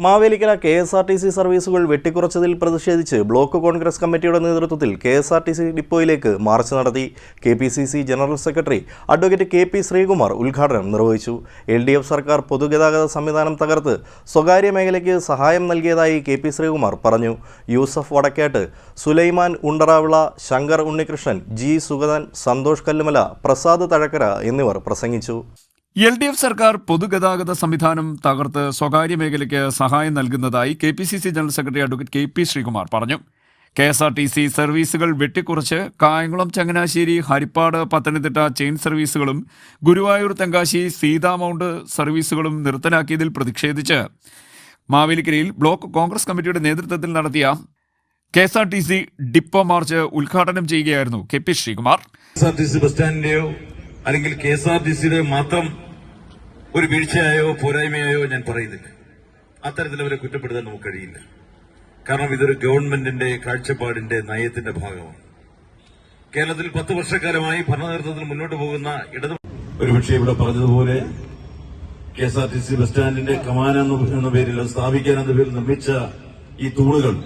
Mavelikkara KSRTC സർവീസുകൾ വെട്ടിക്കുറച്ചതിൽ പ്രതിഷേധിച്ച് block Congress കമ്മിറ്റിയുടെ നേതൃത്വത്തിൽ KSRTC ഡിപ്പോയിലേക്ക് മാർച്ച് നടത്തി. KPCC general secretary advocate KP Sreekumar ഉദ്ഘാടനം നിർവഹിച്ചു. LDF സർക്കാർ പൊതുഗതാഗത സംവിധാനം തകർത്ത് സ്വകാര്യ മേഖലയ്ക്ക് സഹായം നൽകിയതായി KP ശ്രീകുമാർ പറഞ്ഞു. യൂസഫ് വടക്കേട്ട്, സുലൈമാൻ ഉണ്ടറാവിള, ശങ്കർ ഉണ്ണികൃഷ്ണൻ, G സുഗതൻ, സന്തോഷ് കല്ലുമല, പ്രസാദ് തഴക്കര എന്നിവർ പ്രസംഗിച്ചു. LDF സർക്കാർ പൊതുഗതാഗത സംവിധാനം തകർത്ത് സ്വകാര്യ മേഖലയ്ക്ക് സഹായം നൽകുന്നതായി KPCC general secretary advocate KP Sreekumar പറഞ്ഞു. KSRTC സർവീസുകൾ വെട്ടിക്കുറച്ച് കായംകുളം, ചങ്ങനാശ്ശേരി, ഹരിപ്പാട്, പത്തനംതിട്ട ചെയിൻ സർവീസുകളും ഗുരുവായൂർ, തെങ്കാശി, സീതാമൗണ്ട് സർവീസുകളും നിർത്തലാക്കിയതിൽ പ്രതിഷേധിച്ച് മാവേലിക്കരയിൽ ബ്ലോക്ക് കോൺഗ്രസ് കമ്മിറ്റിയുടെ നേതൃത്വത്തിൽ നടത്തിയ KSRTC ഡിപ്പോ മാർച്ച് ഉദ്ഘാടനം ചെയ്യുകയായിരുന്നു KP ശ്രീകുമാർ. അല്ലെങ്കിൽ KSRTCയുടെ മാത്രം ഒരു വീഴ്ചയായോ പോരായ്മയായോ ഞാൻ പറയുന്നില്ല. അത്തരത്തിൽ അവരെ കുറ്റപ്പെടുത്താൻ നമുക്ക് കഴിയില്ല. കാരണം ഇതൊരു ഗവൺമെന്റിന്റെ കാഴ്ചപ്പാടിന്റെ നയത്തിന്റെ ഭാഗമാണ്. കേരളത്തിൽ 10 വർഷക്കാലമായി ഭരണനേതൃത്വത്തിൽ മുന്നോട്ട് പോകുന്ന ഒരുപക്ഷെ ഇവിടെ പറഞ്ഞതുപോലെ KSRTC ബസ് സ്റ്റാൻഡിന്റെ കമാന എന്ന പേരിൽ സ്ഥാപിക്കാൻ എന്ന പേരിൽ നിർമ്മിച്ച ഈ തൂണുകൾ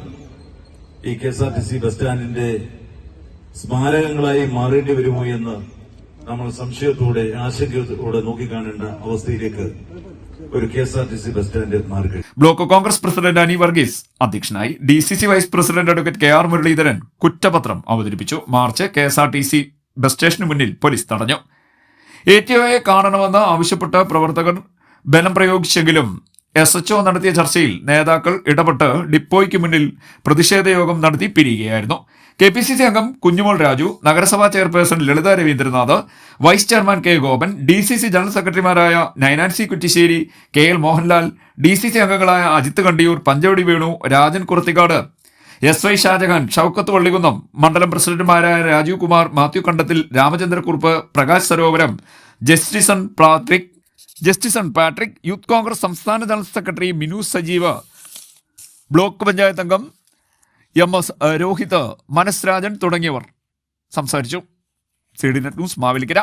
ഈ KSRTC ബസ് സ്റ്റാൻഡിന്റെ സ്മാരകങ്ങളായി മാറേണ്ടി വരുമോ എന്ന് നമ്മൾ സംശയത്തോടെ, ആശങ്കയോടെ നോക്കിക്കാണേണ്ട അവസ്ഥയിലേക്ക് ഒരു KSRTC ബസ് സ്റ്റാൻഡ് മാറി. ബ്ലോക്ക് കോൺഗ്രസ് പ്രസിഡന്റ് അനി വർഗീസ് അധ്യക്ഷനായി. DCC vice president advocate KR Muraleedharan കുറ്റപത്രം അവതരിപ്പിച്ചു. മാർച്ച് KSRTC ബസ് സ്റ്റേഷന് മുന്നിൽ പോലീസ് തടഞ്ഞു. ATOയെ കാണണമെന്ന് ആവശ്യപ്പെട്ട് പ്രവർത്തകർ ബലം പ്രയോഗിച്ചെങ്കിലും SHO നടത്തിയ ചർച്ചയിൽ നേതാക്കൾ ഇടപെട്ട് ഡിപ്പോയ്ക്ക് മുന്നിൽ പ്രതിഷേധ യോഗം നടത്തി പിരിയുകയായിരുന്നു. KPCC അംഗം കുഞ്ഞുമോൾ രാജു, നഗരസഭാ chairperson Lalitha Ravindranath, vice chairman K Gopan, DCC general സെക്രട്ടറിമാരായ നൈനാൻസി കുറ്റിശ്ശേരി, KL മോഹൻലാൽ, DCC അംഗങ്ങളായ അജിത്ത് കണ്ടിയൂർ, പഞ്ചവടി വേണു, രാജൻ കുറത്തിക്കാട്, SY ഷാജഹാൻ, ഷൌക്കത്ത് വള്ളികുന്നം, മണ്ഡലം പ്രസിഡന്റുമാരായ രാജീവ് കുമാർ, മാത്യു കണ്ടത്തിൽ, രാമചന്ദ്രക്കുറുപ്പ്, പ്രകാശ് സരോവരം, ജസ്റ്റിസൺ പാട്രിക്, യൂത്ത് കോൺഗ്രസ് സംസ്ഥാന general secretary Minu Sajeev, block panchayat അംഗം MS രോഹിത്, മനസ് രാജൻ തുടങ്ങിയവർ സംസാരിച്ചു. CDNet news, Mavelikkara.